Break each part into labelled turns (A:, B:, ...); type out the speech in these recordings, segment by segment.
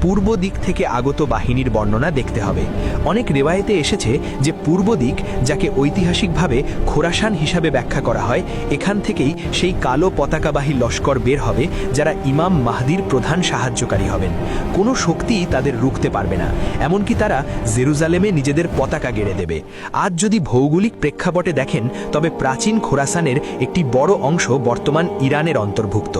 A: পূর্ব দিক থেকে আগত বাহিনীর বর্ণনা দেখতে হবে। অনেক রেওয়ায়েতে এসেছে যে পূর্ব দিক, যাকে ঐতিহাসিকভাবে খোরাসান হিসাবে ব্যাখ্যা করা হয়, এখান থেকেই সেই কালো পতাকাবাহী লস্কর বের হবে যারা ইমাম মাহদির প্রধান সাহায্যকারী হবেন। কোনো শক্তিই তাদের রুখতে পারবে না, এমনকি তারা জেরুজালেমে নিজেদের পতাকা গেড়ে দেবে। আজ যদি ভৌগোলিক প্রেক্ষাপটে দেখেন, তবে প্রাচীন খোরাসানের একটি বড় অংশ বর্তমান ইরানের অন্তর্ভুক্ত।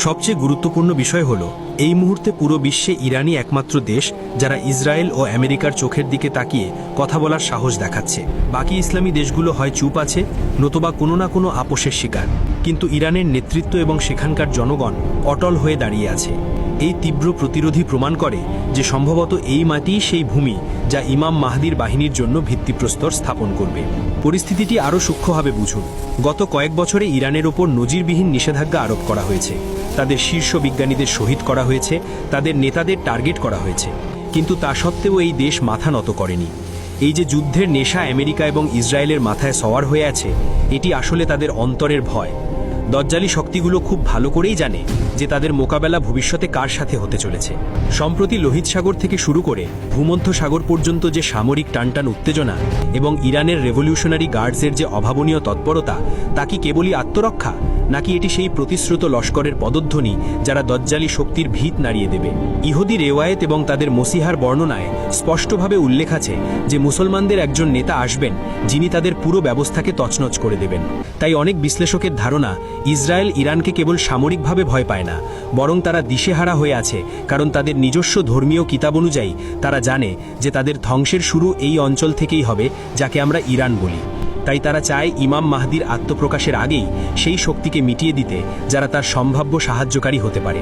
B: সবচেয়ে গুরুত্বপূর্ণ বিষয় হল, এই মুহূর্তে পুরো বিশ্বে ইরানই একমাত্র দেশ যারা ইসরায়েল ও আমেরিকার চোখের দিকে তাকিয়ে কথা বলার সাহস দেখাচ্ছে। বাকি ইসলামী দেশগুলো হয় চুপ আছে, নতুবা কোনো না কোনো আপোষের শিকার। কিন্তু ইরানের নেতৃত্ব এবং সেখানকার জনগণ অটল হয়ে দাঁড়িয়ে আছে। এই তীব্র প্রতিরোধী প্রমাণ করে যে সম্ভবত এই মাটিই সেই ভূমি যা ইমাম মাহদির বাহিনীর জন্য ভিত্তিপ্রস্তর স্থাপন করবে। পরিস্থিতিটি আরও সূক্ষ্মভাবে বুঝুন। গত কয়েক বছরে ইরানের ওপর নজিরবিহীন নিষেধাজ্ঞা আরোপ করা হয়েছে। তাদের শীর্ষ বিজ্ঞানীদের শহীদ করা হয়েছে, তাদের নেতাদের টার্গেট করা হয়েছে। কিন্তু তা সত্ত্বেও এই দেশ মাথা নত করেনি। এই যে যুদ্ধের নেশা আমেরিকা এবং ইসরায়েলের মাথায় সওয়ার হয়ে আছে, এটি আসলে তাদের অন্তরের ভয়। দজ্জালি শক্তিগুলো খুব ভালো করেই জানে যে তাদের মোকাবেলা ভবিষ্যতে কার সাথে হতে চলেছে। সম্প্রতি লোহিত সাগর থেকে শুরু করে ভূমধ্য সাগর পর্যন্ত যে সামরিক টানটান উত্তেজনা এবং ইরানের রেভলিউশনারি গার্ডসের যে অভাবনীয় তৎপরতা, তা কি কেবলই আত্মরক্ষা, নাকি এটি সেই প্রতিশ্রুত লস্করের পদধ্বনি যারা দজ্জালি শক্তির ভিত নাড়িয়ে দেবে? ইহুদি রেওয়ায়েত এবং তাদের মসিহার বর্ণনায় স্পষ্টভাবে উল্লেখ আছে যে মুসলমানদের একজন নেতা আসবেন যিনি তাদের পুরো ব্যবস্থাকে তছনছ করে দেবেন। তাই অনেক বিশ্লেষকের ধারণা, ইসরায়েল ইরানকে কেবল সামরিকভাবে ভয় পায় না, বরং তারা দিশেহারা হয়ে আছে, কারণ তাদের নিজস্ব ধর্মীয় কিতাব অনুযায়ী তারা জানে যে তাদের ধ্বংসের শুরু এই অঞ্চল থেকেই হবে যাকে আমরা ইরান বলি। তাই তারা চায় ইমাম মাহদির আত্মপ্রকাশের আগেই সেই শক্তিকে মিটিয়ে দিতে যারা তার সম্ভাব্য সাহায্যকারী হতে পারে।